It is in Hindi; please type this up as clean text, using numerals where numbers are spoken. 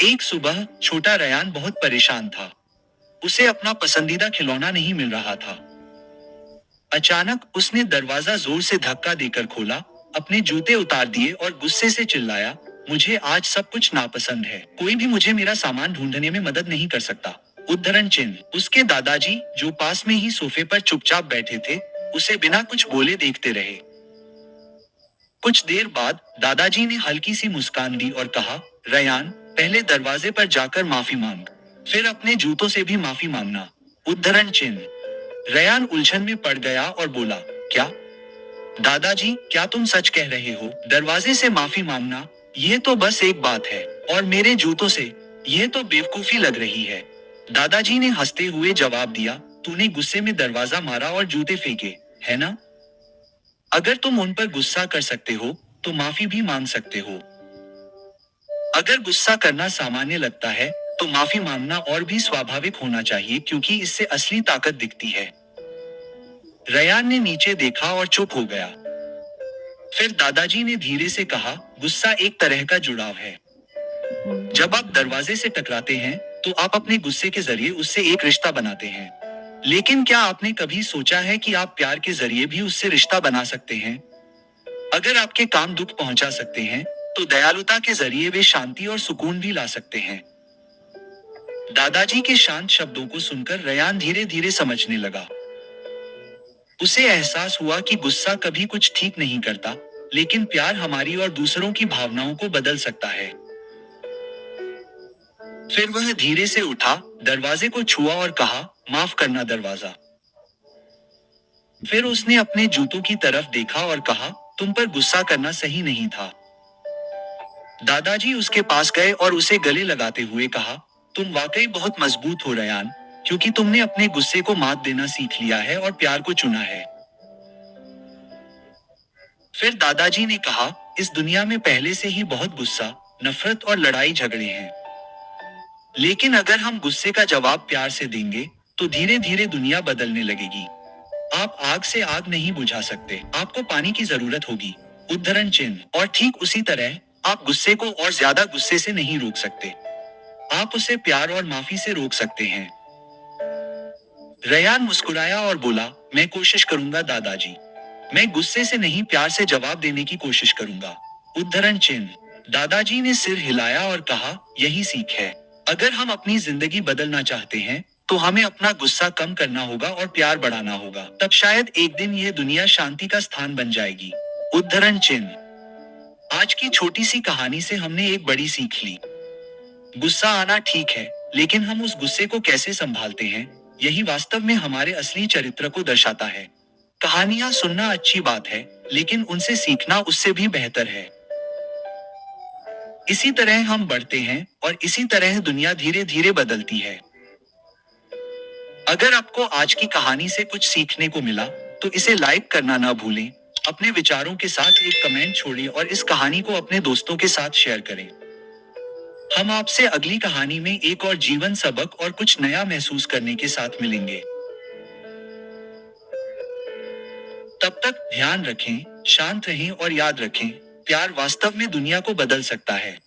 एक सुबह छोटा रयान बहुत परेशान था। उसे अपना पसंदीदा खिलौना नहीं मिल रहा था। अचानक उसने दरवाजा जोर से धक्का देकर खोला, अपने जूते उतार दिए और गुस्से से चिल्लाया, मुझे आज सब कुछ नापसंद है। कोई भी मुझे मेरा सामान ढूंढने में मदद नहीं कर सकता। उद्धरण चिन्ह। उसके दादाजी, जो पास में ही सोफे पर चुपचाप बैठे थे, उसे बिना कुछ बोले देखते रहे। कुछ देर बाद दादाजी ने हल्की सी मुस्कान दी और कहा, रयान, पहले दरवाजे पर जाकर माफी मांग, फिर अपने जूतों से भी माफी मांगना। उद्धरण चिन्ह। रयान उलझन में पड़ गया और बोला, क्या दादाजी, क्या तुम सच कह रहे हो? दरवाजे से माफी मांगना, यह तो बस एक बात है, और मेरे जूतों से, यह तो बेवकूफी लग रही है। दादाजी ने हंसते हुए जवाब दिया, तूने गुस्से में दरवाजा मारा और जूते फेंके, है ना? अगर तुम उन पर गुस्सा कर सकते हो, तो माफी भी मांग सकते हो। अगर गुस्सा करना सामान्य लगता है, तो माफी मांगना और भी स्वाभाविक होना चाहिए, क्योंकि इससे असली ताकत दिखती है। रयान ने नीचे देखा और चुप हो गया। फिर दादाजी ने धीरे से कहा, गुस्सा एक तरह का जुड़ाव है। जब आप दरवाजे से टकराते हैं, तो आप अपने गुस्से के जरिए उससे एक रिश्ता बनाते हैं। लेकिन क्या आपने कभी सोचा है कि आप प्यार के जरिए भी उससे रिश्ता बना सकते हैं? अगर आपके काम दुख पहुंचा सकते हैं, तो दयालुता के जरिए वे शांति और सुकून भी ला सकते हैं। दादाजी के शांत शब्दों को सुनकर रयान धीरे धीरे समझने लगा। उसे एहसास हुआ कि गुस्सा कभी कुछ ठीक नहीं करता, लेकिन प्यार हमारी और दूसरों की भावनाओं को बदल सकता है। फिर वह धीरे से उठा, दरवाजे को छुआ और कहा, माफ करना दरवाजा। फिर उसने अपने जूतों की तरफ देखा और कहा, तुम पर गुस्सा करना सही नहीं था। दादाजी उसके पास गए और उसे गले लगाते हुए कहा, तुम वाकई बहुत मजबूत हो रयान, क्योंकि तुमने अपने गुस्से को मात देना सीख लिया है और प्यार को चुना है। फिर दादाजी ने कहा, इस दुनिया में पहले से ही बहुत गुस्सा, नफरत और लड़ाई झगड़े हैं। लेकिन अगर हम गुस्से का जवाब प्यार से देंगे, तो धीरे धीरे दुनिया बदलने लगेगी। आप आग से आग नहीं बुझा सकते, आपको पानी की जरूरत होगी। उद्धरण चिन्ह। और ठीक उसी तरह, आप गुस्से को और ज्यादा गुस्से से नहीं रोक सकते। आप उसे प्यार और माफी से रोक सकते हैं। रयान मुस्कुराया और बोला, मैं कोशिश करूंगा दादाजी। मैं गुस्से से नहीं, प्यार से जवाब देने की कोशिश करूंगा। उद्धरण चिन्ह। दादाजी ने सिर हिलाया और कहा, यही सीख है। अगर हम अपनी जिंदगी बदलना चाहते हैं, तो हमें अपना गुस्सा कम करना होगा और प्यार बढ़ाना होगा। तब शायद एक दिन यह दुनिया शांति का स्थान बन जाएगी। उद्धरण चिन्ह। आज की छोटी सी कहानी से हमने एक बड़ी सीख ली। गुस्सा आना ठीक है, लेकिन हम उस गुस्से को कैसे संभालते हैं, यही वास्तव में हमारे असली चरित्र को दर्शाता है। कहानियां सुनना अच्छी बात है, लेकिन उनसे सीखना उससे भी बेहतर है। इसी तरह हम बढ़ते हैं, और इसी तरह दुनिया धीरे धीरे बदलती है। अगर आपको आज की कहानी से कुछ सीखने को मिला, तो इसे लाइक करना ना भूलें। अपने विचारों के साथ एक कमेंट छोड़ें और इस कहानी को अपने दोस्तों के साथ शेयर करें। हम आपसे अगली कहानी में एक और जीवन सबक और कुछ नया महसूस करने के साथ मिलेंगे। तब तक ध्यान रखें, शांत रहें और याद रखें, प्यार वास्तव में दुनिया को बदल सकता है।